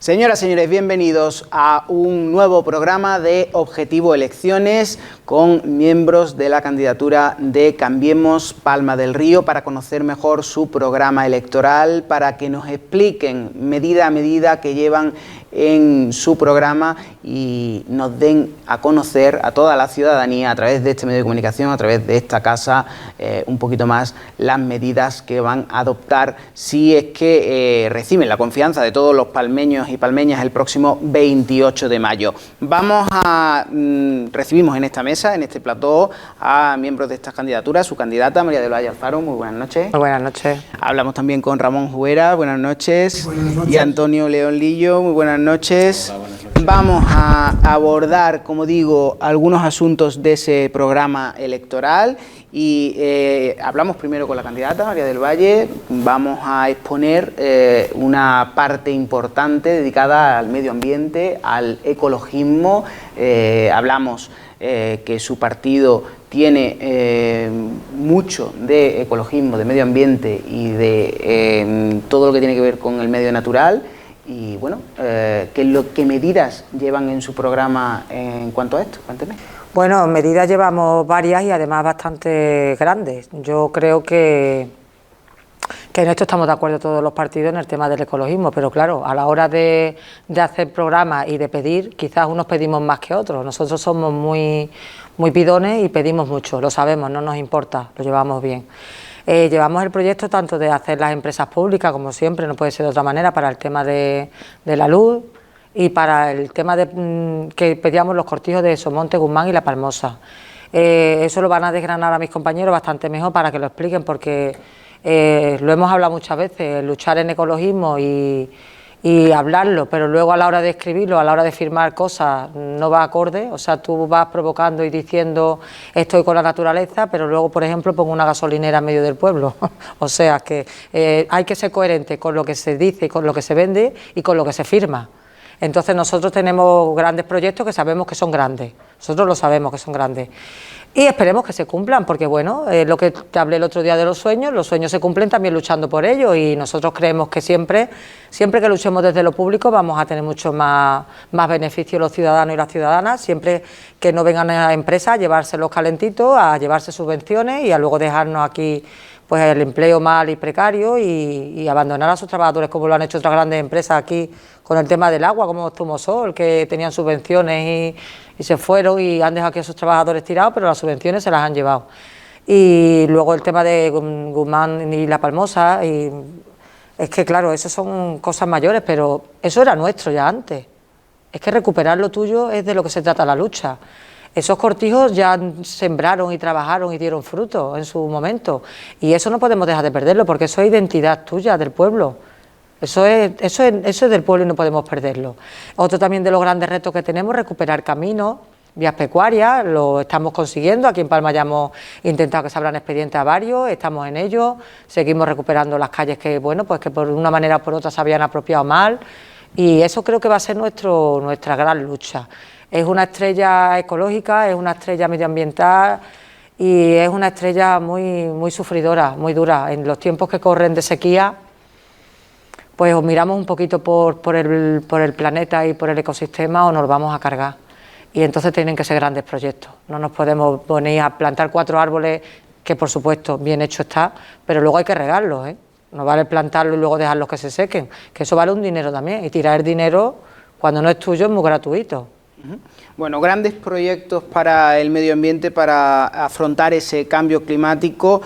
Señoras, señores, bienvenidos a un nuevo programa de Objetivo Elecciones con miembros de la candidatura de Cambiemos Palma del Río para conocer mejor su programa electoral, para que nos expliquen medida a medida que llevan en su programa y nos den a conocer a toda la ciudadanía a través de este medio de comunicación, a través de esta casa, un poquito más las medidas que van a adoptar si es que reciben la confianza de todos los palmeños y palmeñas el próximo 28 de mayo. Recibimos en esta mesa, en este plató, a miembros de estas candidaturas, su candidata María del Valle Alfaro, muy buenas noches. Muy buenas noches. Hablamos también con Ramón Jubera, buenas noches. Buenas noches. Y Antonio León Lillo, muy buenas noches. Hola, buenas noches. Vamos a abordar, como digo, algunos asuntos de ese programa electoral y hablamos primero con la candidata María del Valle. Vamos a exponer una parte importante dedicada al medio ambiente, al ecologismo. Hablamos que su partido tiene mucho de ecologismo, de medio ambiente y de todo lo que tiene que ver con el medio natural. Y bueno, ¿qué medidas llevan en su programa en cuanto a esto? Cuénteme. Bueno, medidas llevamos varias y además bastante grandes. Yo creo que en esto estamos de acuerdo todos los partidos en el tema del ecologismo, pero claro, a la hora de hacer programas y de pedir, quizás unos pedimos más que otros. Nosotros somos muy pidones y pedimos mucho, lo sabemos, no nos importa, lo llevamos bien. Llevamos el proyecto tanto de hacer las empresas públicas, como siempre, no puede ser de otra manera, para el tema de la luz y para el tema de que pedíamos los cortijos de Somonte, Guzmán y La Palmosa. Eso lo van a desgranar a mis compañeros bastante mejor para que lo expliquen, porque lo hemos hablado muchas veces, luchar en ecologismo y hablarlo, pero luego a la hora de escribirlo, a la hora de firmar cosas, no va acorde. O sea, tú vas provocando y diciendo estoy con la naturaleza, pero luego, por ejemplo, pongo una gasolinera en medio del pueblo. O sea, que hay que ser coherente con lo que se dice, con lo que se vende y con lo que se firma. Entonces nosotros tenemos grandes proyectos que sabemos que son grandes, nosotros lo sabemos que son grandes. Y esperemos que se cumplan, porque bueno, lo que te hablé el otro día de los sueños se cumplen también luchando por ellos, y nosotros creemos que siempre que luchemos desde lo público vamos a tener mucho más beneficio los ciudadanos y las ciudadanas, siempre que no vengan a las empresas a llevarse los calentitos, a llevarse subvenciones y a luego dejarnos aquí pues el empleo mal y precario y abandonar a sus trabajadores como lo han hecho otras grandes empresas aquí con el tema del agua, como Zumosol, que tenían subvenciones y se fueron y han dejado aquí a sus trabajadores tirados, pero las subvenciones se las han llevado. Y luego el tema de Guzmán y La Palmosa, y es que claro, eso son cosas mayores, pero eso era nuestro ya antes. Es que recuperar lo tuyo es de lo que se trata la lucha. Esos cortijos ya sembraron y trabajaron y dieron frutos en su momento, y eso no podemos dejar de perderlo, porque eso es identidad tuya, del pueblo. Eso es del pueblo y no podemos perderlo. Otro también de los grandes retos que tenemos es recuperar caminos, vías pecuarias, lo estamos consiguiendo. Aquí en Palma ya hemos intentado que se abran expedientes a varios, estamos en ello, seguimos recuperando las calles que, bueno, pues que por una manera o por otra se habían apropiado mal, y eso creo que va a ser nuestra gran lucha. Es una estrella ecológica, es una estrella medioambiental y es una estrella muy sufridora, muy dura. En los tiempos que corren de sequía, pues os miramos un poquito por el planeta y por el ecosistema o nos vamos a cargar. Y entonces tienen que ser grandes proyectos. No nos podemos poner a plantar 4 árboles, que por supuesto bien hecho está, pero luego hay que regarlos, ¿eh? No vale plantarlos y luego dejarlos que se sequen, que eso vale un dinero también. Y tirar el dinero cuando no es tuyo es muy gratuito. Bueno, grandes proyectos para el medio ambiente, para afrontar ese cambio climático.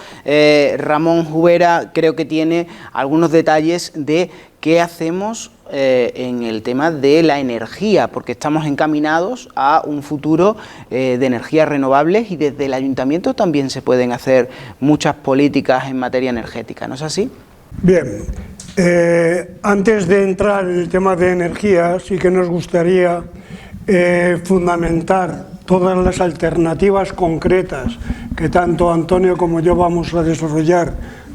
Ramón Jubera creo que tiene algunos detalles de qué hacemos en el tema de la energía, porque estamos encaminados a un futuro de energías renovables y desde el ayuntamiento también se pueden hacer muchas políticas en materia energética, ¿no es así? Bien, antes de entrar en el tema de energía, sí que nos gustaría fundamentar todas las alternativas concretas que tanto Antonio como yo vamos a desarrollar,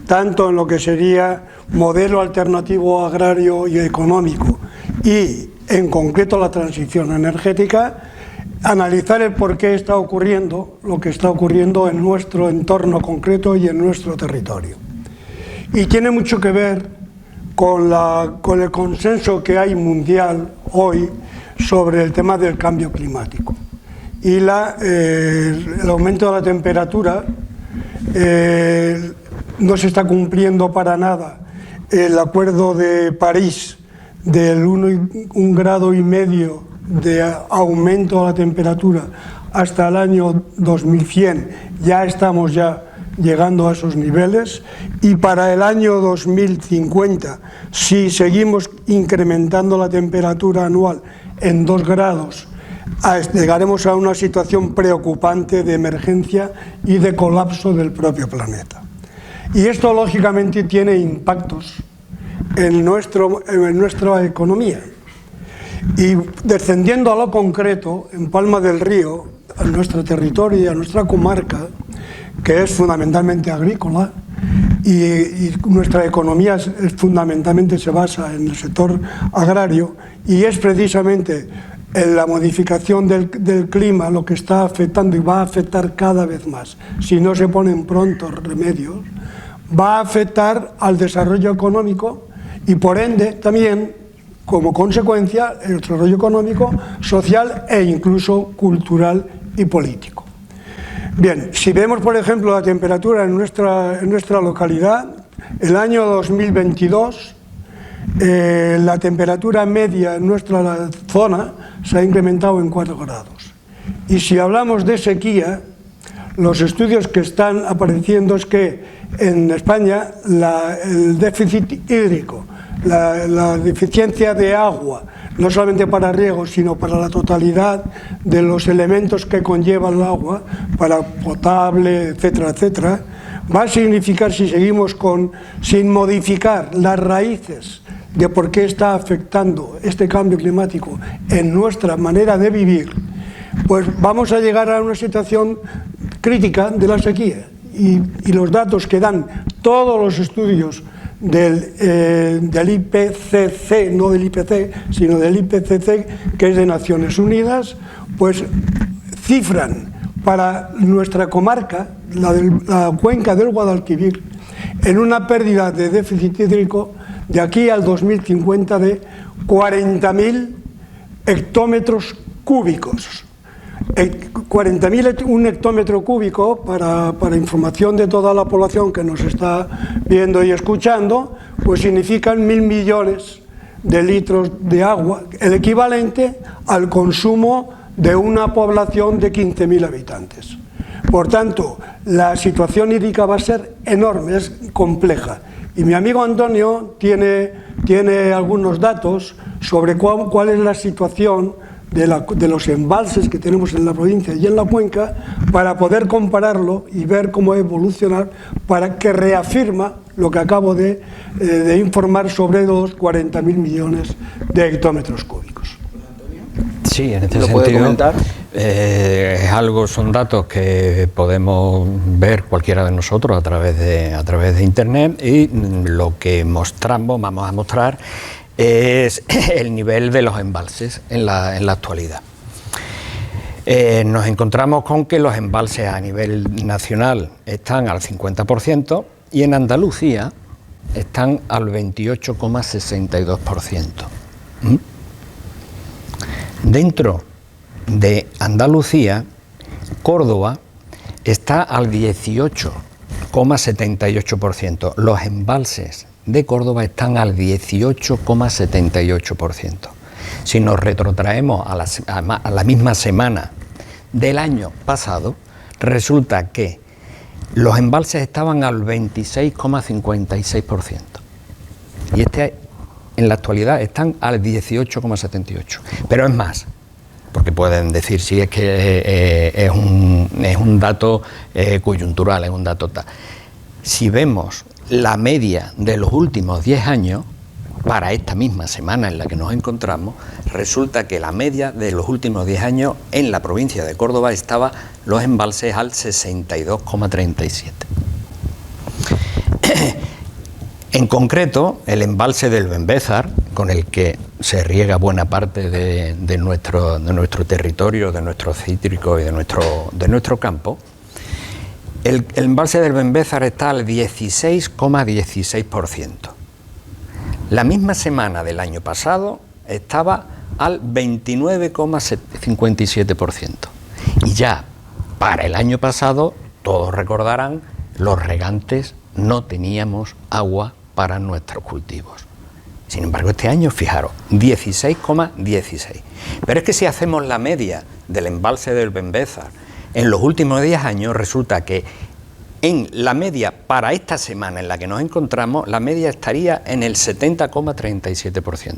tanto en lo que sería modelo alternativo agrario y económico y en concreto la transición energética, analizar el por qué está ocurriendo lo que está ocurriendo en nuestro entorno concreto y en nuestro territorio. Y tiene mucho que ver con el consenso que hay mundial hoy sobre el tema del cambio climático. Y el aumento de la temperatura no se está cumpliendo para nada el Acuerdo de París del 1,5 grado de aumento de la temperatura hasta el año 2100. Ya estamos llegando a esos niveles, y para el año 2050, si seguimos incrementando la temperatura anual en 2 grados, llegaremos a una situación preocupante de emergencia y de colapso del propio planeta. Y esto lógicamente tiene impactos en nuestra economía. Y descendiendo a lo concreto, en Palma del Río, a nuestro territorio y a nuestra comarca, que es fundamentalmente agrícola, y nuestra economía fundamentalmente se basa en el sector agrario, y es precisamente la modificación del clima lo que está afectando y va a afectar cada vez más. Si no se ponen pronto remedios, va a afectar al desarrollo económico y por ende también, como consecuencia, el desarrollo económico, social e incluso cultural y político. Bien, si vemos por ejemplo la temperatura en nuestra localidad, el año 2022, la temperatura media en nuestra zona se ha incrementado en 4 grados. Y si hablamos de sequía, los estudios que están apareciendo es que en España el déficit hídrico, la deficiencia de agua, no solamente para riego, sino para la totalidad de los elementos que conlleva el agua, para potable, etcétera, etcétera, va a significar, si seguimos sin modificar las raíces de por qué está afectando este cambio climático en nuestra manera de vivir, pues vamos a llegar a una situación crítica de la sequía. Y los datos que dan todos los estudios del IPCC, no del IPC, sino del IPCC, que es de Naciones Unidas, pues cifran para nuestra comarca, la cuenca del Guadalquivir, en una pérdida de déficit hídrico de aquí al 2050 de 40.000 hectómetros cúbicos. 40.000, un hectómetro cúbico, para información de toda la población que nos está viendo y escuchando, pues significan 1.000 millones de litros de agua, el equivalente al consumo de una población de 15.000 habitantes. Por tanto, la situación hídrica va a ser enorme, es compleja. Y mi amigo Antonio tiene algunos datos sobre cuál es la situación de los embalses que tenemos en la provincia y en la cuenca, para poder compararlo y ver cómo evolucionar, para que reafirma lo que acabo de informar sobre los 40.000 millones de hectómetros cúbicos. Sí, en este ¿Lo sentido, puede comentar? Son datos que podemos ver cualquiera de nosotros a través de Internet, y lo que vamos a mostrar es el nivel de los embalses en la actualidad. Nos encontramos con que los embalses a nivel nacional están al 50% y en Andalucía están al 28,62%. Dentro de Andalucía, Córdoba está al 18,78%. Los embalses de Córdoba están al 18,78%. Si nos retrotraemos a la misma semana del año pasado, resulta que los embalses estaban al 26,56%. Y en la actualidad están al 18,78%. Pero es más, porque pueden decir si es que es un dato coyuntural, es un dato tal. Si vemos la media de los últimos 10 años, para esta misma semana en la que nos encontramos, resulta que la media de los últimos 10 años en la provincia de Córdoba estaba los embalses al 62,37%. En concreto, el embalse del Benbézar, con el que se riega buena parte de nuestro territorio, de nuestros cítricos y de nuestro campo, el embalse del Benbézar está al 16,16%. La misma semana del año pasado estaba al 29,57%. Y ya para el año pasado, todos recordarán, los regantes no teníamos agua para nuestros cultivos. Sin embargo, este año, fijaros, 16,16. Pero es que si hacemos la media del embalse del Benbézar en los últimos 10 años, resulta que en la media para esta semana en la que nos encontramos, la media estaría en el 70,37%.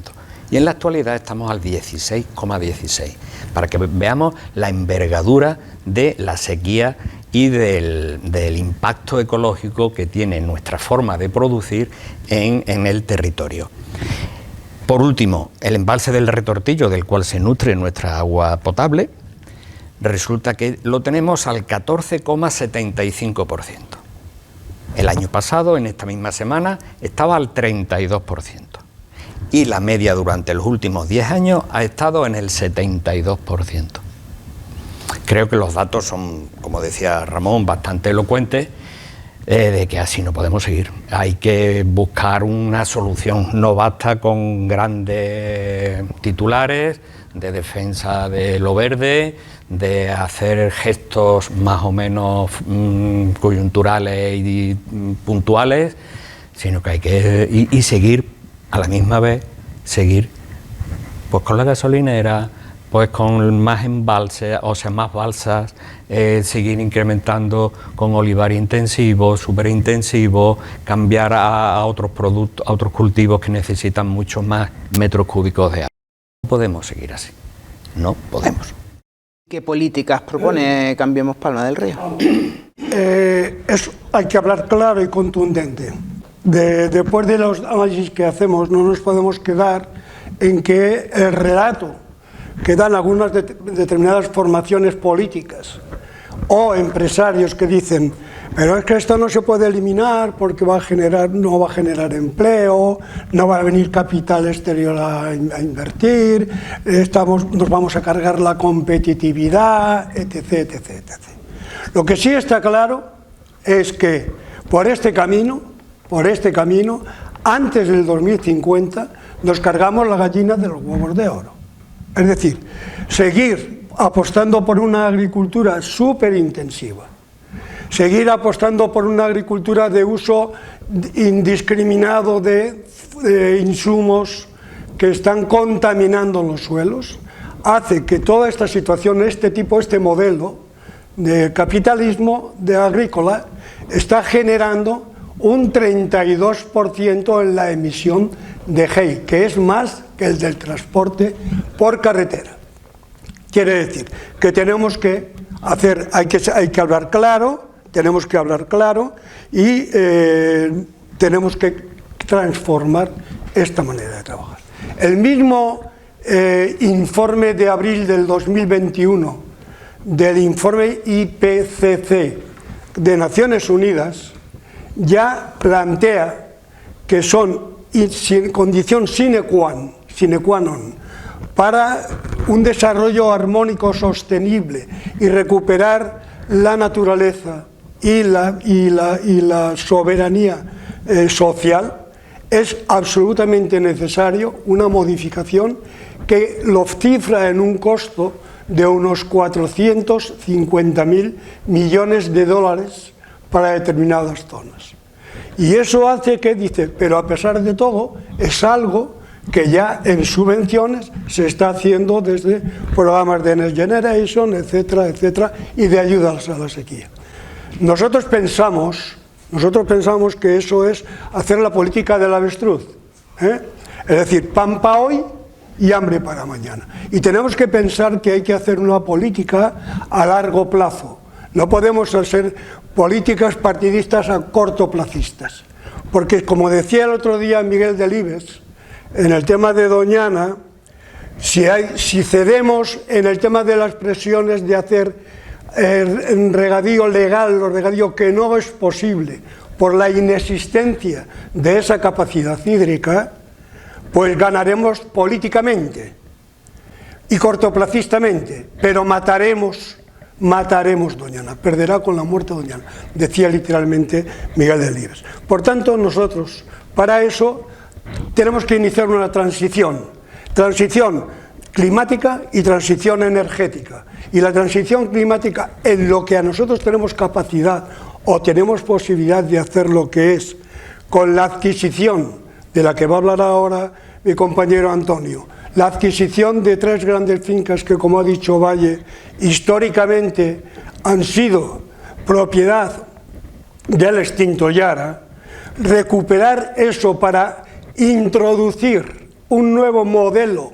Y en la actualidad estamos al 16,16, para que veamos la envergadura de la sequía y del impacto ecológico que tiene nuestra forma de producir en el territorio. Por último, el embalse del Retortillo, del cual se nutre nuestra agua potable, resulta que lo tenemos al 14,75%. El año pasado, en esta misma semana, estaba al 32%. Y la media durante los últimos 10 años ha estado en el 72%. Creo que los datos son, como decía Ramón, bastante elocuentes, de que así no podemos seguir. Hay que buscar una solución. No basta con grandes titulares de defensa de lo verde, de hacer gestos más o menos coyunturales y puntuales, sino que hay que seguir a la misma vez, seguir pues con la gasolinera, pues con más embalses, o sea, más balsas, seguir incrementando con olivar intensivo, superintensivo, cambiar a otros productos, a otros cultivos que necesitan muchos más metros cúbicos de agua. No podemos seguir así, no podemos. ¿Qué políticas propone Cambiemos Palma del Río? Hay que hablar claro y contundente. Después de los análisis que hacemos, no nos podemos quedar en que el relato que dan algunas determinadas formaciones políticas o empresarios que dicen, pero es que esto no se puede eliminar porque no va a generar empleo, no va a venir capital exterior a invertir, nos vamos a cargar la competitividad, etc, etc, etc. Lo que sí está claro es que por este camino, antes del 2050, nos cargamos la gallina de los huevos de oro. Es decir, seguir apostando por una agricultura superintensiva, seguir apostando por una agricultura de uso indiscriminado de insumos que están contaminando los suelos, hace que toda esta situación, este modelo de capitalismo de agrícola, está generando un 32% en la emisión de GEI, que es más que el del transporte por carretera. Quiere decir que tenemos que hacer, hay que hablar claro, y tenemos que transformar esta manera de trabajar. El mismo informe de abril del 2021 del informe IPCC de Naciones Unidas ya plantea que son condición sine qua non para un desarrollo armónico sostenible y recuperar la naturaleza y la soberanía social, es absolutamente necesario una modificación que lo cifra en un costo de unos 450.000 millones de dólares para determinadas zonas. Y eso hace que, dice, pero a pesar de todo, es algo que ya en subvenciones se está haciendo desde programas de Next Generation, etcétera, etcétera, y de ayudas a la sequía. Nosotros pensamos que eso es hacer la política del avestruz, es decir, pan para hoy y hambre para mañana. Y tenemos que pensar que hay que hacer una política a largo plazo. No podemos hacer políticas partidistas a cortoplacistas, porque como decía el otro día Miguel Delibes, en el tema de Doñana, si cedemos en el tema de las presiones de hacer regadío legal o regadío que no es posible por la inexistencia de esa capacidad hídrica, pues ganaremos políticamente y cortoplacistamente, pero mataremos Doñana, perderá con la muerte Doñana, decía literalmente Miguel Delibes. Por tanto, nosotros, para eso, tenemos que iniciar una transición climática y transición energética. Y la transición climática, en lo que a nosotros tenemos capacidad o tenemos posibilidad de hacer lo que es, con la adquisición de la que va a hablar ahora mi compañero Antonio, la adquisición de 3 grandes fincas que, como ha dicho Valle, históricamente han sido propiedad del extinto Yara, recuperar eso para introducir un nuevo modelo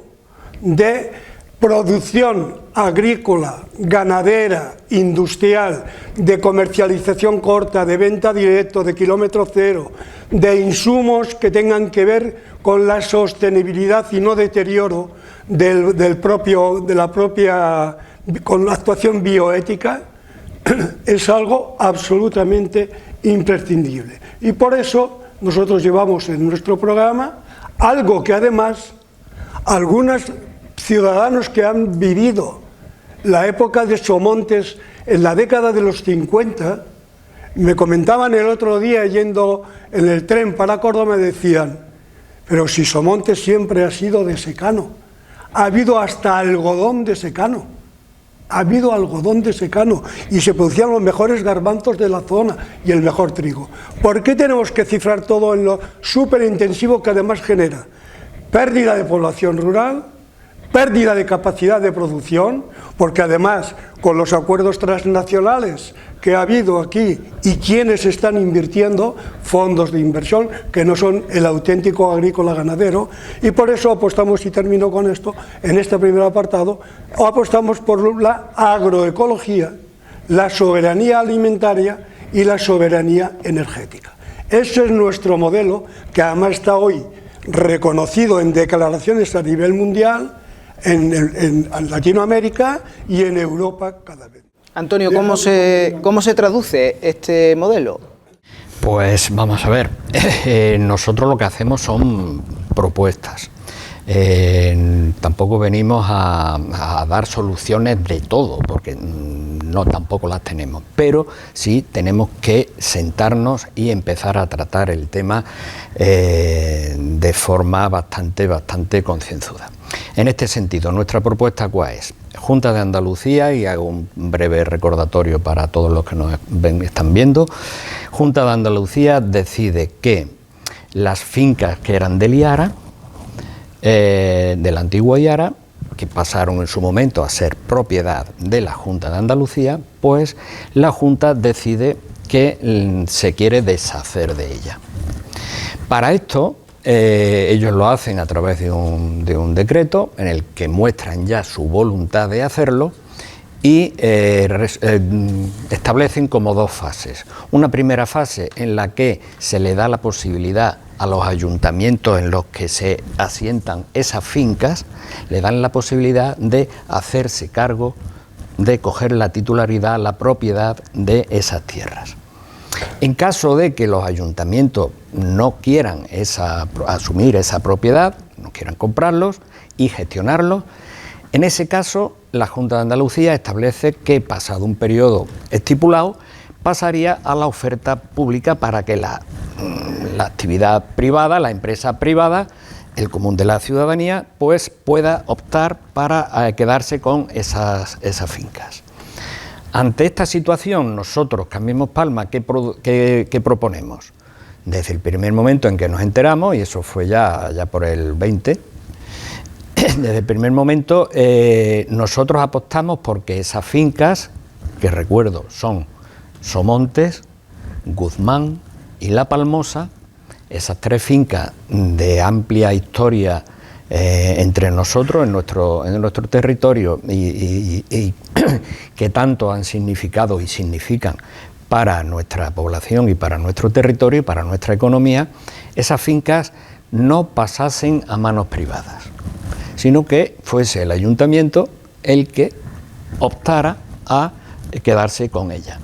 de producción agrícola, ganadera, industrial, de comercialización corta, de venta directa, de kilómetro cero, de insumos que tengan que ver con la sostenibilidad y no deterioro con la actuación bioética, es algo absolutamente imprescindible. Y por eso nosotros llevamos en nuestro programa algo que además algunos ciudadanos que han vivido la época de Somontes en la década de los 50, me comentaban el otro día yendo en el tren para Córdoba, me decían, pero si Somontes siempre ha sido de secano, ha habido hasta algodón de secano, y se producían los mejores garbanzos de la zona y el mejor trigo. ¿Por qué tenemos que cifrar todo en lo superintensivo que además genera pérdida de población rural, pérdida de capacidad de producción, porque además con los acuerdos transnacionales que ha habido aquí y quienes están invirtiendo, fondos de inversión que no son el auténtico agrícola ganadero, y por eso apostamos, y termino con esto, en este primer apartado, apostamos por la agroecología, la soberanía alimentaria y la soberanía energética. Ese es nuestro modelo, que además está hoy reconocido en declaraciones a nivel mundial, en Latinoamérica y en Europa cada vez. Antonio, ¿cómo se traduce este modelo? Pues vamos a ver, nosotros lo que hacemos son propuestas. Tampoco venimos a dar soluciones de todo, porque no, tampoco las tenemos, pero sí tenemos que sentarnos y empezar a tratar el tema de forma bastante concienzuda. En este sentido, nuestra propuesta, ¿cuál es? Junta de Andalucía, y hago un breve recordatorio para todos los que nos están viendo. Junta de Andalucía decide que las fincas que eran del Yara, del antiguo Yara, que pasaron en su momento a ser propiedad de la Junta de Andalucía, pues la Junta decide que se quiere deshacer de ella. Para esto, ellos lo hacen a través de un decreto en el que muestran ya su voluntad de hacerlo y establecen como 2 fases. Una primera fase en la que se le da la posibilidad a los ayuntamientos en los que se asientan esas fincas, le dan la posibilidad de hacerse cargo, de coger la titularidad, la propiedad de esas tierras. En caso de que los ayuntamientos no quieran asumir esa propiedad, no quieran comprarlos y gestionarlos, en ese caso la Junta de Andalucía establece que, pasado un periodo estipulado, pasaría a la oferta pública para que la actividad privada, la empresa privada, el común de la ciudadanía, pues pueda optar para quedarse con esas fincas. Ante esta situación, nosotros, Cambiemos Palma, ¿qué proponemos? Desde el primer momento en que nos enteramos, y eso fue ya por el 20, desde el primer momento nosotros apostamos porque esas fincas, que recuerdo son Somontes, Guzmán y La Palmosa, esas 3 fincas de amplia historia entre nosotros, en nuestro territorio, y que tanto han significado y significan para nuestra población y para nuestro territorio y para nuestra economía, esas fincas no pasasen a manos privadas, sino que fuese el ayuntamiento el que optara a quedarse con ella.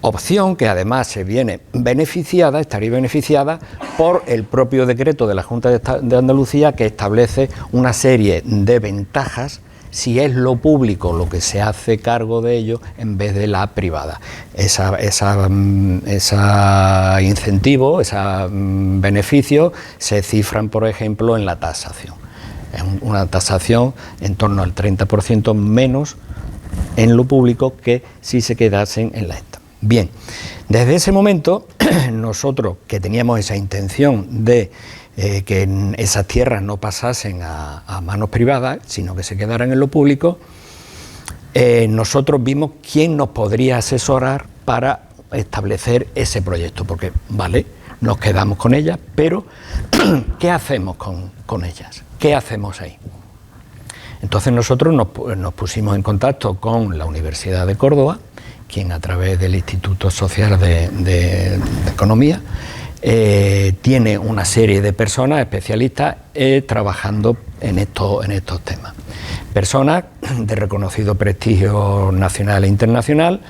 Opción que además estaría beneficiada por el propio decreto de la Junta de Andalucía, que establece una serie de ventajas si es lo público lo que se hace cargo de ello en vez de la privada. Ese incentivo, ese beneficio se cifran, por ejemplo, en la tasación. Es una tasación en torno al 30% menos en lo público que si se quedasen en la ETA. Bien, desde ese momento nosotros, que teníamos esa intención de que esas tierras no pasasen a manos privadas, sino que se quedaran en lo público, nosotros vimos quién nos podría asesorar para establecer ese proyecto, porque vale, nos quedamos con ellas, pero ¿qué hacemos con ellas? ¿Qué hacemos ahí? Entonces nosotros nos pusimos en contacto con la Universidad de Córdoba, quien a través del Instituto Social de Economía tiene una serie de personas especialistas trabajando en estos temas. Personas de reconocido prestigio nacional e internacional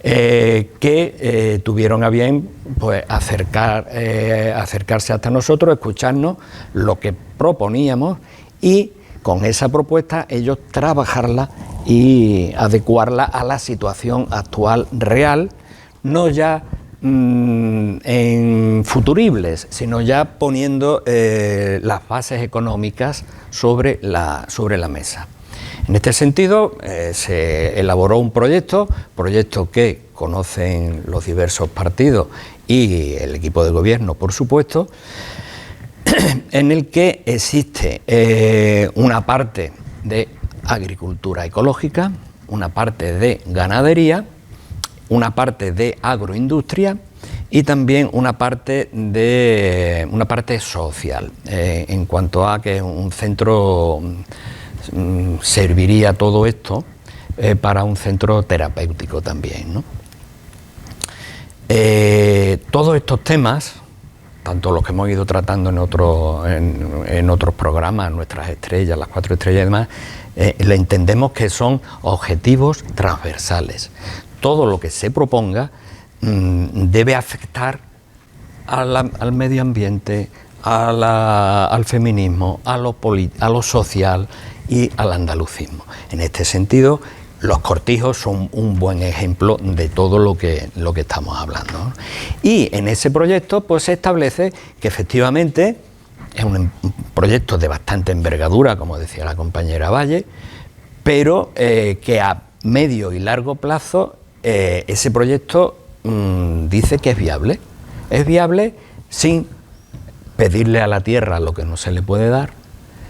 que tuvieron a bien pues, acercarse hasta nosotros, escucharnos lo que proponíamos y con esa propuesta ellos trabajarla y adecuarla a la situación actual real, no ya en futuribles, sino ya poniendo las bases económicas sobre la mesa. En este sentido se elaboró un proyecto que conocen los diversos partidos y el equipo de gobierno, por supuesto, en el que existe una parte de agricultura ecológica, una parte de ganadería, una parte de agroindustria y también una parte social, en cuanto a que un centro serviría todo esto para un centro terapéutico también, ¿no? Todos estos temas, tanto los que hemos ido tratando en otros programas, nuestras estrellas, las 4 estrellas y demás, le entendemos que son objetivos transversales. Todo lo que se proponga debe afectar al medio ambiente, al feminismo, a lo social y al andalucismo. En este sentido, los cortijos son un buen ejemplo de todo lo que estamos hablando, ¿no? Y en ese proyecto pues se establece que efectivamente es un proyecto de bastante envergadura, como decía la compañera Valle, pero que a medio y largo plazo ese proyecto dice que es viable. Es viable sin pedirle a la tierra lo que no se le puede dar,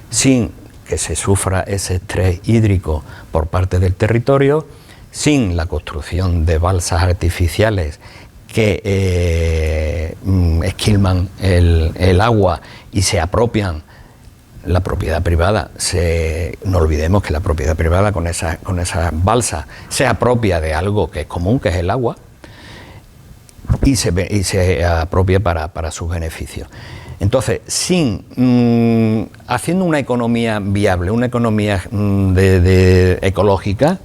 sin que se sufra ese estrés hídrico por parte del territorio, sin la construcción de balsas artificiales que esquilman el agua y se apropian la propiedad privada. No olvidemos que la propiedad privada con esas balsas se apropia de algo que es común, que es el agua, y se apropia para sus beneficios. Entonces, haciendo una economía viable, una economía ecológica,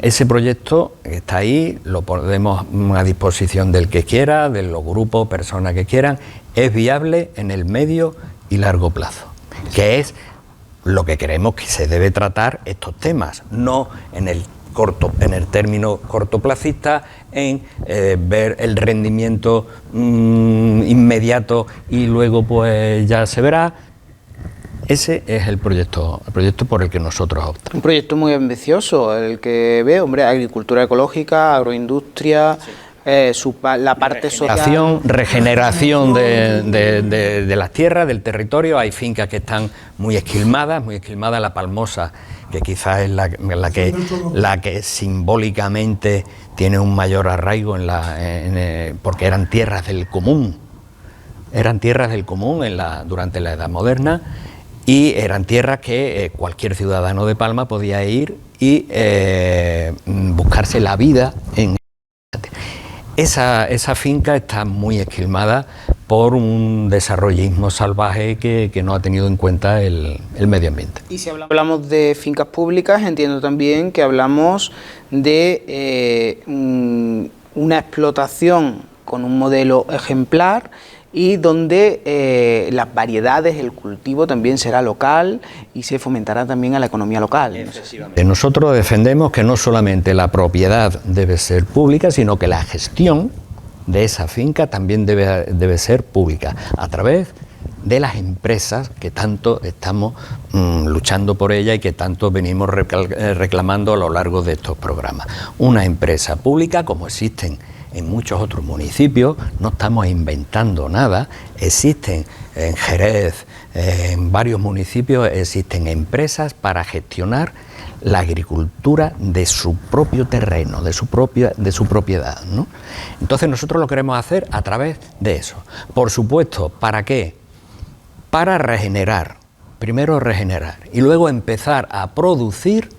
ese proyecto está ahí, lo ponemos a disposición del que quiera, de los grupos, personas que quieran, es viable en el medio y largo plazo, que es lo que creemos que se debe tratar estos temas, no en el término cortoplacista, en ver el rendimiento inmediato y luego pues ya se verá. Ese es el proyecto por el que nosotros optamos. Un proyecto muy ambicioso, el que veo, hombre, agricultura ecológica, agroindustria, sí. La parte social. Regeneración de las tierras, del territorio. Hay fincas que están muy esquilmadas, la Palmosa, que quizás es la que simbólicamente tiene un mayor arraigo porque eran tierras del común. Durante la Edad Moderna, y eran tierras que cualquier ciudadano de Palma podía ir y buscarse la vida en esa finca. Está muy esquilmada por un desarrollismo salvaje que no ha tenido en cuenta el medio ambiente. Y si hablamos de fincas públicas, entiendo también que hablamos de una explotación con un modelo ejemplar y donde las variedades, el cultivo también será local y se fomentará también a la economía local. Nosotros defendemos que no solamente la propiedad debe ser pública, sino que la gestión de esa finca también debe ser pública, a través de las empresas que tanto estamos luchando por ella y que tanto venimos reclamando a lo largo de estos programas. Una empresa pública, como existen en muchos otros municipios, no estamos inventando nada, existen en Jerez, en varios municipios existen empresas para gestionar la agricultura de su propio terreno, de su propiedad, ¿no? Entonces nosotros lo queremos hacer a través de eso. Por supuesto, ¿para qué? Para regenerar, primero regenerar y luego empezar a producir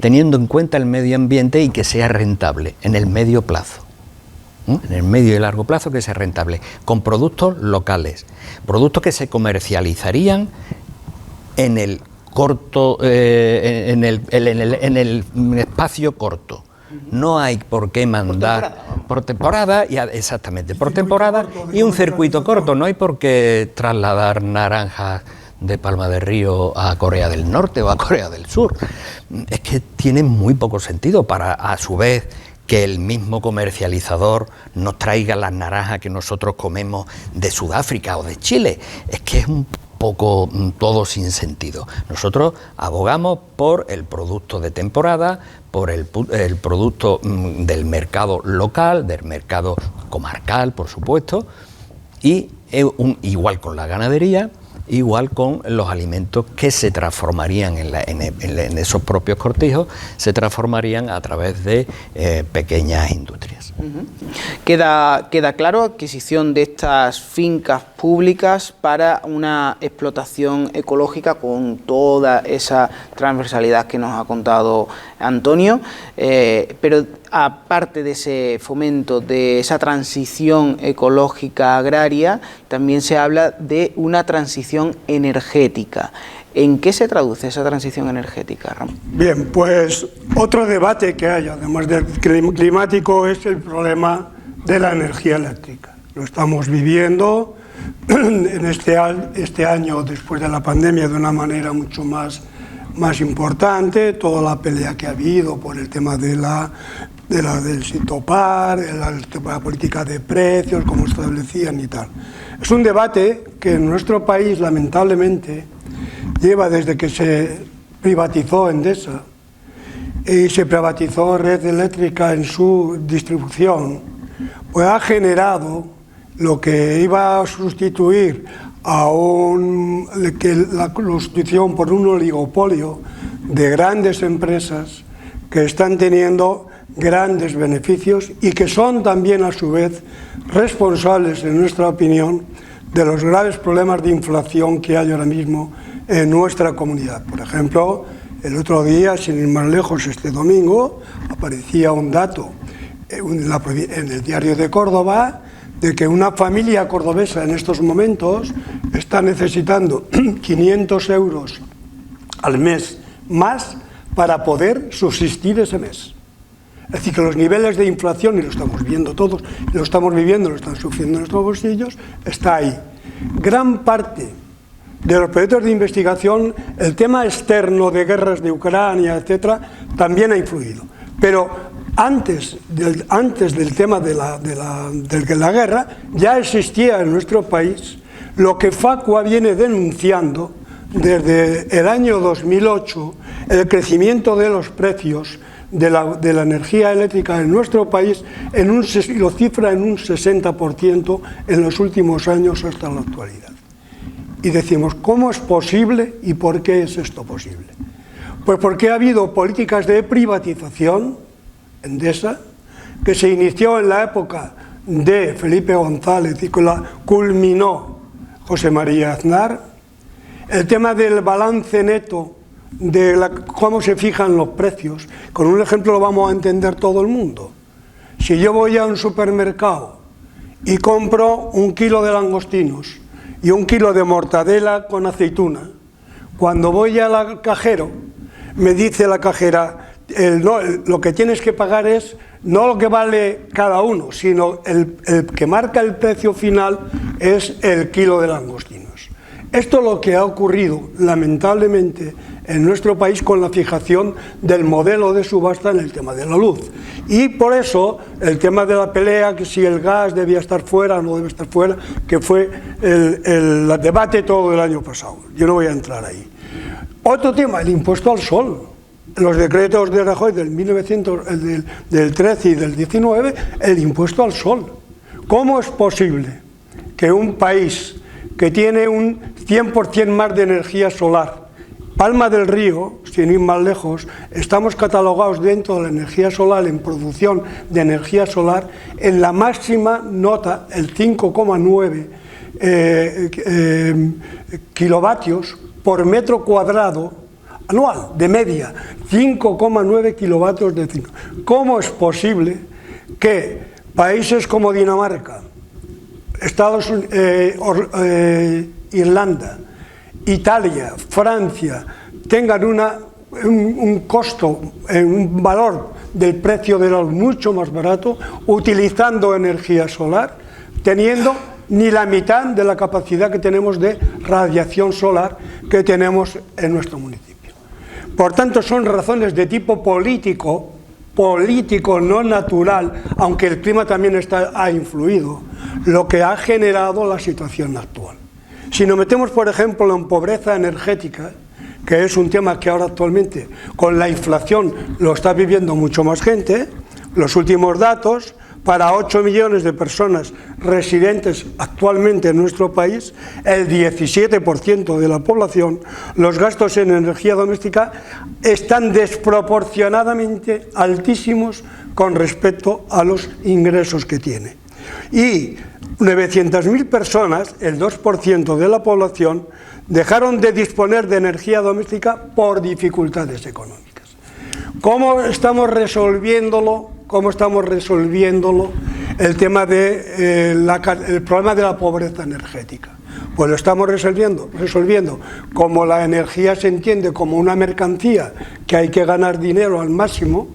teniendo en cuenta el medio ambiente y que sea rentable en el medio plazo. En el medio y largo plazo que sea rentable, con productos locales, productos que se comercializarían en el corto, en el espacio corto. No hay por qué mandar por temporada, exactamente, por temporada y un circuito corto. No hay por qué trasladar naranjas de Palma de Río a Corea del Norte o a Corea del Sur. Es que tiene muy poco sentido para, a su vez, que el mismo comercializador nos traiga las naranjas que nosotros comemos de Sudáfrica o de Chile. Es que es un poco todo sin sentido. Nosotros abogamos por el producto de temporada, por el producto del mercado local, del mercado comarcal, por supuesto, y igual con la ganadería, igual con los alimentos que se transformarían en esos propios cortijos, se transformarían a través de pequeñas industrias. Queda claro, adquisición de estas fincas públicas para una explotación ecológica con toda esa transversalidad que nos ha contado Antonio, pero aparte de ese fomento, de esa transición ecológica agraria, también se habla de una transición energética. ¿En qué se traduce esa transición energética, Ramón? Bien, pues otro debate que hay, además del climático, es el problema de la energía eléctrica. Lo estamos viviendo en este año, después de la pandemia, de una manera mucho más importante, toda la pelea que ha habido por el tema del SITOPAR, la política de precios, cómo establecían y tal. Es un debate que en nuestro país, lamentablemente, lleva desde que se privatizó Endesa y se privatizó Red Eléctrica en su distribución, pues ha generado lo que iba a sustituir a la sustitución por un oligopolio de grandes empresas que están teniendo grandes beneficios y que son también a su vez responsables, en nuestra opinión, de los graves problemas de inflación que hay ahora mismo en nuestra comunidad. Por ejemplo, el otro día, sin ir más lejos, este domingo, aparecía un dato en el Diario de Córdoba de que una familia cordobesa en estos momentos está necesitando 500 euros al mes más para poder subsistir ese mes. Es decir, que los niveles de inflación, y lo estamos viendo todos, lo estamos viviendo, lo están sufriendo en nuestros bolsillos, está ahí. Gran parte de los proyectos de investigación, el tema externo de guerras de Ucrania, etcétera, también ha influido. Pero antes del tema de la guerra, ya existía en nuestro país lo que Facua viene denunciando desde el año 2008, el crecimiento de los precios de la energía eléctrica en nuestro país, lo cifra en un 60% en los últimos años hasta la actualidad. Y decimos, ¿cómo es posible y por qué es esto posible? Pues porque ha habido políticas de privatización, Endesa, que se inició en la época de Felipe González y que la culminó José María Aznar, el tema del balance neto, cómo se fijan los precios. Con un ejemplo lo vamos a entender todo el mundo. Si yo voy a un supermercado y compro 1 kilo de langostinos y 1 kilo de mortadela con aceituna, cuando voy al cajero me dice la cajera, lo que tienes que pagar es no lo que vale cada uno, sino el que marca el precio final es el kilo de langostinos. Esto es lo que ha ocurrido, lamentablemente, en nuestro país con la fijación del modelo de subasta en el tema de la luz. Y por eso el tema de la pelea, que si el gas debía estar fuera o no debe estar fuera, que fue el debate todo el año pasado. Yo no voy a entrar ahí. Otro tema, el impuesto al sol. Los decretos de Rajoy del 13 y del 19, el impuesto al sol. ¿Cómo es posible que un país que tiene un 100% más de energía solar, Palma del Río, sin ir más lejos, estamos catalogados dentro de la energía solar, en producción de energía solar, en la máxima nota, el 5,9 kilovatios por metro cuadrado anual, de media, 5,9 kilovatios de 5. ¿Cómo es posible que países como Dinamarca, Irlanda, Italia, Francia, tengan un costo, un valor del precio de la luz mucho más barato, utilizando energía solar, teniendo ni la mitad de la capacidad que tenemos de radiación solar que tenemos en nuestro municipio? Por tanto, son razones de tipo político, no natural, aunque el clima también ha influido, lo que ha generado la situación actual. Si nos metemos, por ejemplo, en pobreza energética, que es un tema que ahora actualmente con la inflación lo está viviendo mucho más gente, los últimos datos, para 8 millones de personas residentes actualmente en nuestro país, el 17% de la población, los gastos en energía doméstica están desproporcionadamente altísimos con respecto a los ingresos que tiene. Y 900.000 personas, el 2% de la población, dejaron de disponer de energía doméstica por dificultades económicas. ¿Cómo estamos resolviéndolo? El tema el problema de la pobreza energética. Pues lo estamos resolviendo como la energía se entiende como una mercancía que hay que ganar dinero al máximo,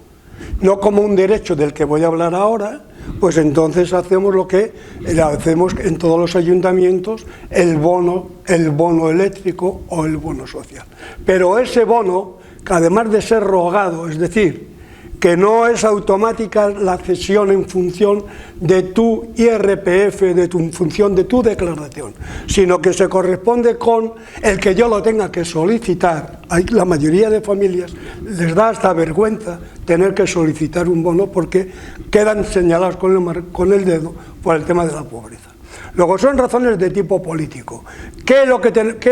no como un derecho del que voy a hablar ahora. Pues entonces hacemos lo que hacemos en todos los ayuntamientos, el bono eléctrico o el bono social. Pero ese bono, que además de ser rogado, es decir, que no es automática la cesión en función de tu IRPF, en función de tu declaración, sino que se corresponde con el que yo lo tenga que solicitar. La mayoría de familias les da hasta vergüenza tener que solicitar un bono porque quedan señalados con el dedo por el tema de la pobreza. Luego son razones de tipo político. ¿Qué es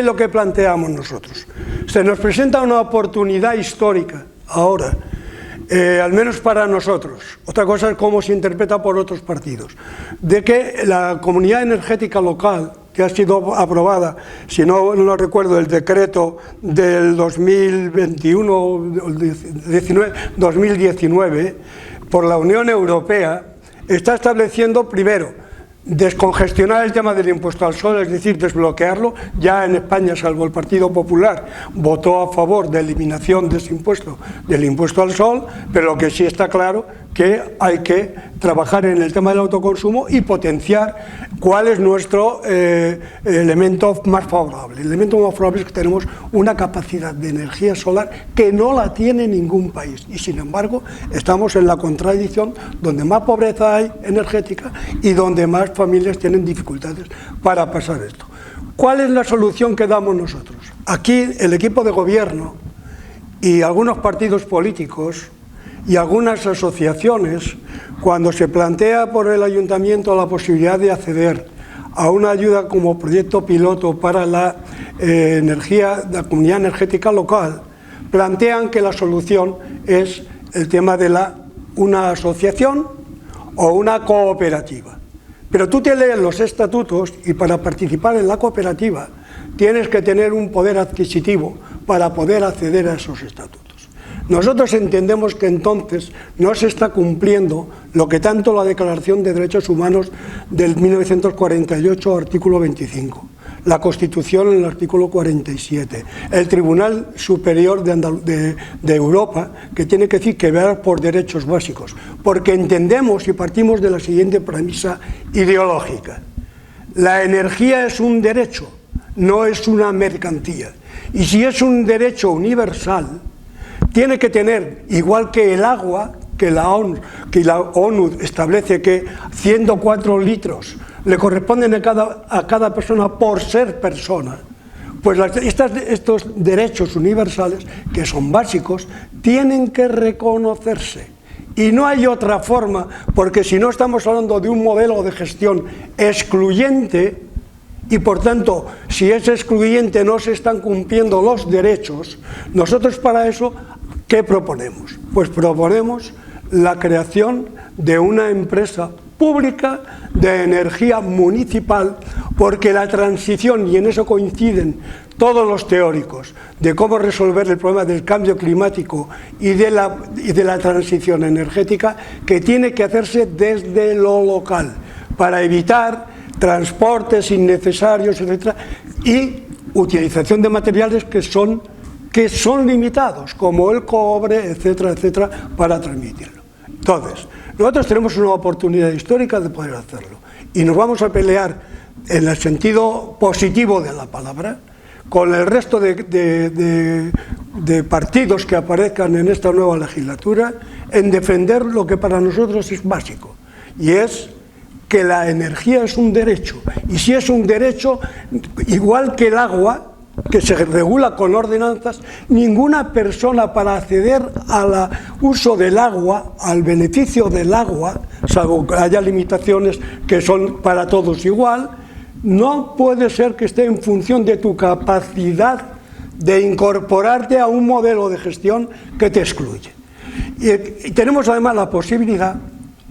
lo que planteamos nosotros? Se nos presenta una oportunidad histórica ahora, al menos para nosotros, otra cosa es cómo se interpreta por otros partidos, de que la comunidad energética local, que ha sido aprobada, si no recuerdo, el decreto del 2019 por la Unión Europea, está estableciendo primero descongestionar el tema del impuesto al sol, es decir, desbloquearlo. Ya en España, salvo el Partido Popular, votó a favor de eliminación de ese impuesto, del impuesto al sol, pero lo que sí está claro que hay que trabajar en el tema del autoconsumo y potenciar cuál es nuestro elemento más favorable. El elemento más favorable es que tenemos una capacidad de energía solar que no la tiene ningún país y sin embargo estamos en la contradicción donde más pobreza hay energética y donde más familias tienen dificultades para pasar esto. ¿Cuál es la solución que damos nosotros? Aquí el equipo de gobierno y algunos partidos políticos y algunas asociaciones, cuando se plantea por el ayuntamiento la posibilidad de acceder a una ayuda como proyecto piloto para la comunidad energética local, plantean que la solución es el tema de una asociación o una cooperativa. Pero tú te lees los estatutos y para participar en la cooperativa tienes que tener un poder adquisitivo para poder acceder a esos estatutos. Nosotros entendemos que entonces no se está cumpliendo lo que tanto la Declaración de Derechos Humanos del 1948, artículo 25. la Constitución en el artículo 47, el Tribunal Superior de Europa, que tiene que decir que velar por derechos básicos, porque entendemos y partimos de la siguiente premisa ideológica: la energía es un derecho, no es una mercancía, y si es un derecho universal, tiene que tener, igual que el agua, que la ONU establece que 104 litros le corresponden a cada persona por ser persona, pues estos derechos universales, que son básicos, tienen que reconocerse. Y no hay otra forma, porque si no estamos hablando de un modelo de gestión excluyente, y por tanto, si es excluyente no se están cumpliendo los derechos, nosotros para eso, ¿qué proponemos? Pues proponemos la creación de una empresa pública de energía municipal, porque la transición, y en eso coinciden todos los teóricos, de cómo resolver el problema del cambio climático y de la transición energética, que tiene que hacerse desde lo local, para evitar transportes innecesarios, etcétera, y utilización de materiales que son limitados, como el cobre, etcétera, etcétera, para transmitirlo. Entonces, nosotros tenemos una oportunidad histórica de poder hacerlo, y nos vamos a pelear en el sentido positivo de la palabra con el resto de partidos que aparezcan en esta nueva legislatura, en defender lo que para nosotros es básico, y es que la energía es un derecho, y si es un derecho, igual que el agua, que se regula con ordenanzas, ninguna persona, para acceder al uso del agua, al beneficio del agua, salvo que haya limitaciones que son para todos igual, no puede ser que esté en función de tu capacidad de incorporarte a un modelo de gestión que te excluye. Y tenemos además la posibilidad,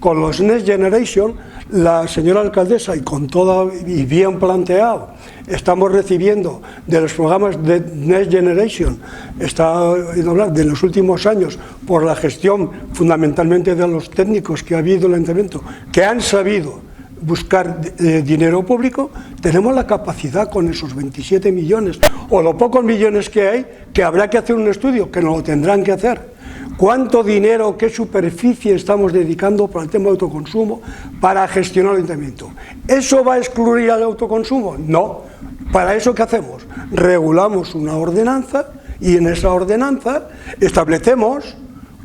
con los Next Generation, la señora alcaldesa, y bien planteado, estamos recibiendo de los programas de Next Generation, está oído hablar de los últimos años, por la gestión fundamentalmente de los técnicos que ha habido en el ayuntamiento, que han sabido buscar dinero público. Tenemos la capacidad, con esos 27 millones, o los pocos millones que hay, que habrá que hacer un estudio, que nos lo tendrán que hacer. ¿Cuánto dinero, qué superficie estamos dedicando para el tema de autoconsumo para gestionar el ayuntamiento? ¿Eso va a excluir al autoconsumo? No. ¿Para eso qué hacemos? Regulamos una ordenanza, y en esa ordenanza establecemos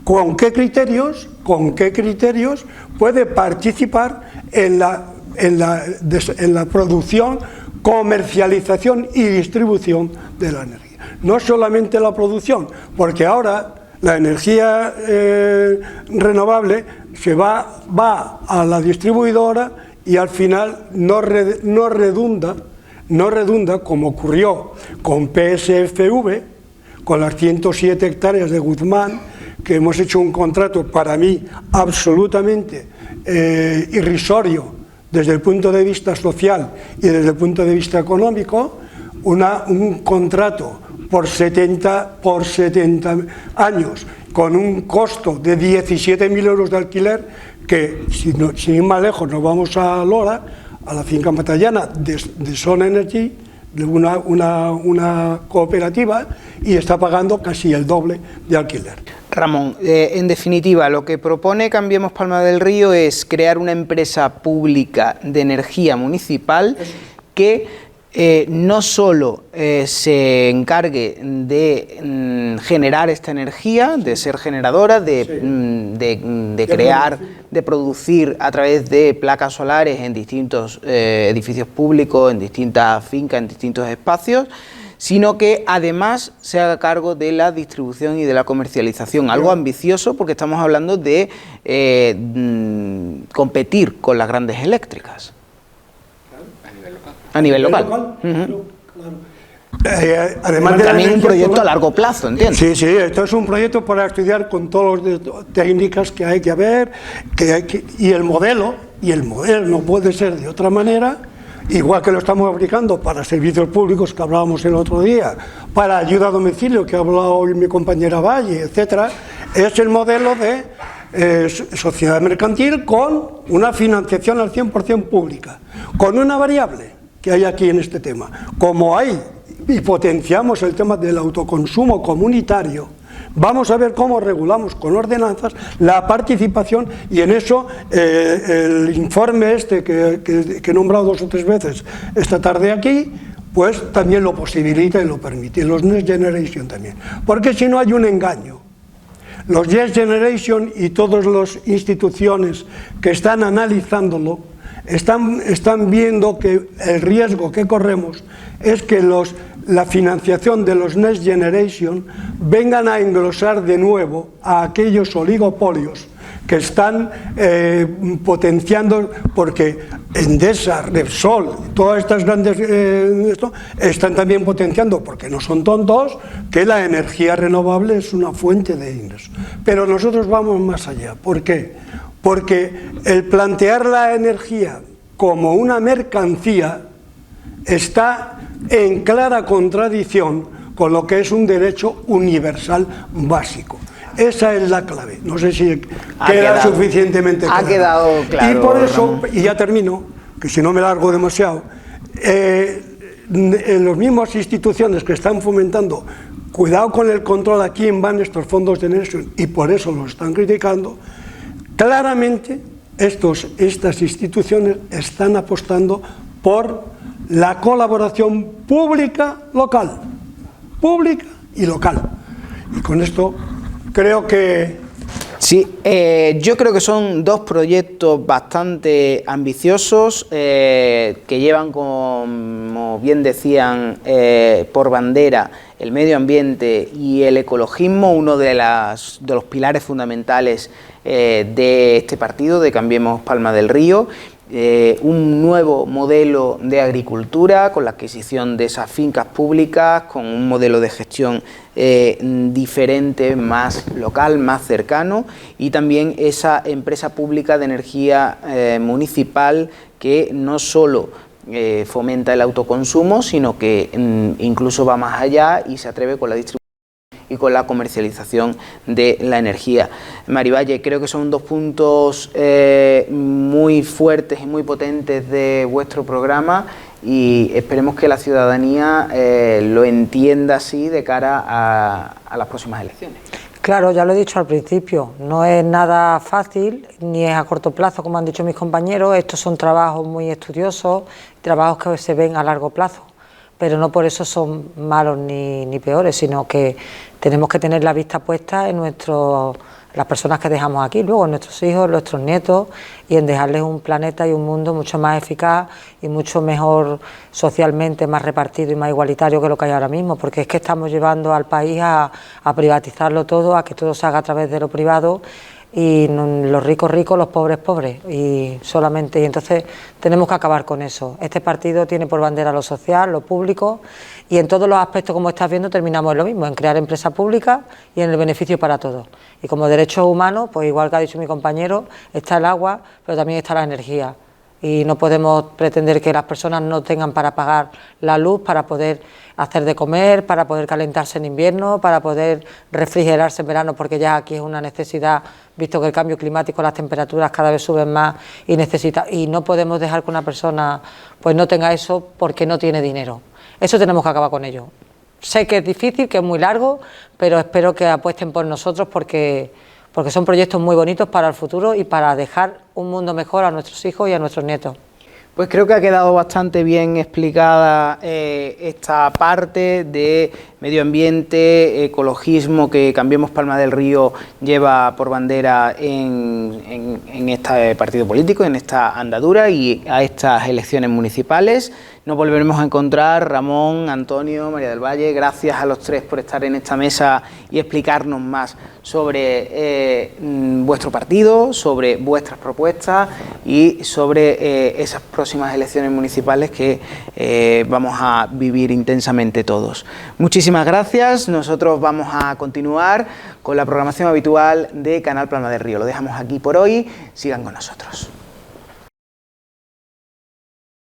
con qué criterios puede participar en la producción, comercialización y distribución de la energía. No solamente la producción, porque ahora la energía renovable va a la distribuidora y al final no redunda, como ocurrió con PSFV, con las 107 hectáreas de Guzmán, que hemos hecho un contrato, para mí, absolutamente irrisorio desde el punto de vista social y desde el punto de vista económico, un contrato por 70 años, con un costo de 17.000 euros de alquiler, que sin ir más lejos nos vamos a Lora, a la finca matallana de Son Energy, de una cooperativa, y está pagando casi el doble de alquiler. Ramón, en definitiva, lo que propone Cambiemos Palma del Río es crear una empresa pública de energía municipal que no solo se encargue de generar esta energía, de ser generadora, de crear, de producir a través de placas solares en distintos edificios públicos, en distintas fincas, en distintos espacios, sino que además se haga cargo de la distribución y de la comercialización. Algo ambicioso, porque estamos hablando de competir con las grandes eléctricas. A nivel local. Además, también un proyecto a largo plazo, ¿entiendes? Sí, esto es un proyecto para estudiar con todas las técnicas que hay que ver, y el modelo no puede ser de otra manera, igual que lo estamos aplicando para servicios públicos, que hablábamos el otro día, para ayuda a domicilio, que ha hablado hoy mi compañera Valle, etcétera. Es el modelo de sociedad mercantil con una financiación al 100% pública, con una variable, que hay aquí en este tema. Como hay y potenciamos el tema del autoconsumo comunitario, vamos a ver cómo regulamos con ordenanzas la participación, y en eso el informe este que he nombrado 2 o 3 veces esta tarde aquí, pues también lo posibilita y lo permite, y los Next Generation también, porque si no hay un engaño. Los Next Generation y todas las instituciones que están analizándolo están viendo que el riesgo que corremos es que la financiación de los Next Generation vengan a engrosar de nuevo a aquellos oligopolios que están potenciando, porque Endesa, Repsol, todas estas grandes están también potenciando, porque no son tontos, que la energía renovable es una fuente de ingresos. Pero nosotros vamos más allá. ¿Por qué? Porque el plantear la energía como una mercancía está en clara contradicción con lo que es un derecho universal básico. Esa es la clave. No sé si queda suficientemente claro. Ha quedado claro. Y por eso, Ramón, y ya termino, que si no me largo demasiado, en las mismas instituciones que están fomentando cuidado con el control a quién van estos fondos de inversión, y por eso los están criticando, claramente estas instituciones están apostando por la colaboración pública y local. Y con esto creo que... Sí, yo creo que son 2 proyectos bastante ambiciosos que llevan, como bien decían, por bandera el medio ambiente y el ecologismo, uno de los pilares fundamentales de este partido, de Cambiemos Palma del Río. Un nuevo modelo de agricultura con la adquisición de esas fincas públicas, con un modelo de gestión diferente, más local, más cercano, y también esa empresa pública de energía municipal que no solo fomenta el autoconsumo, sino que incluso va más allá y se atreve con la distribución y con la comercialización de la energía. Mari Valle, creo que son 2 puntos muy fuertes y muy potentes de vuestro programa, y esperemos que la ciudadanía lo entienda así de cara a las próximas elecciones. Claro, ya lo he dicho al principio, no es nada fácil, ni es a corto plazo, como han dicho mis compañeros. Estos son trabajos muy estudiosos, trabajos que se ven a largo plazo, pero no por eso son malos ni peores, sino que tenemos que tener la vista puesta en las personas que dejamos aquí, luego en nuestros hijos, nuestros nietos, y en dejarles un planeta y un mundo mucho más eficaz y mucho mejor socialmente, más repartido y más igualitario que lo que hay ahora mismo, porque es que estamos llevando al país a privatizarlo todo, a que todo se haga a través de lo privado, y los ricos ricos, los pobres pobres, y entonces tenemos que acabar con eso. Este partido tiene por bandera lo social, lo público, y en todos los aspectos, como estás viendo, terminamos en lo mismo, en crear empresas públicas y en el beneficio para todos. Y como derechos humanos, pues igual que ha dicho mi compañero, está el agua, pero también está la energía. Y no podemos pretender que las personas no tengan para pagar la luz, para poder hacer de comer, para poder calentarse en invierno, para poder refrigerarse en verano, porque ya aquí es una necesidad, visto que el cambio climático, las temperaturas cada vez suben más y no podemos dejar que una persona pues no tenga eso porque no tiene dinero. Eso tenemos que acabar con ello. Sé que es difícil, que es muy largo, pero espero que apuesten por nosotros porque son proyectos muy bonitos para el futuro y para dejar un mundo mejor a nuestros hijos y a nuestros nietos. Pues creo que ha quedado bastante bien explicada esta parte de medio ambiente, ecologismo que Cambiemos Palma del Río lleva por bandera en este partido político, en esta andadura y a estas elecciones municipales. Nos volveremos a encontrar, Ramón, Antonio, María del Valle. Gracias a los 3 por estar en esta mesa y explicarnos más sobre vuestro partido, sobre vuestras propuestas y sobre esas próximas elecciones municipales que vamos a vivir intensamente todos. Muchísimas gracias. Nosotros vamos a continuar con la programación habitual de Canal Palma del Río. Lo dejamos aquí por hoy. Sigan con nosotros.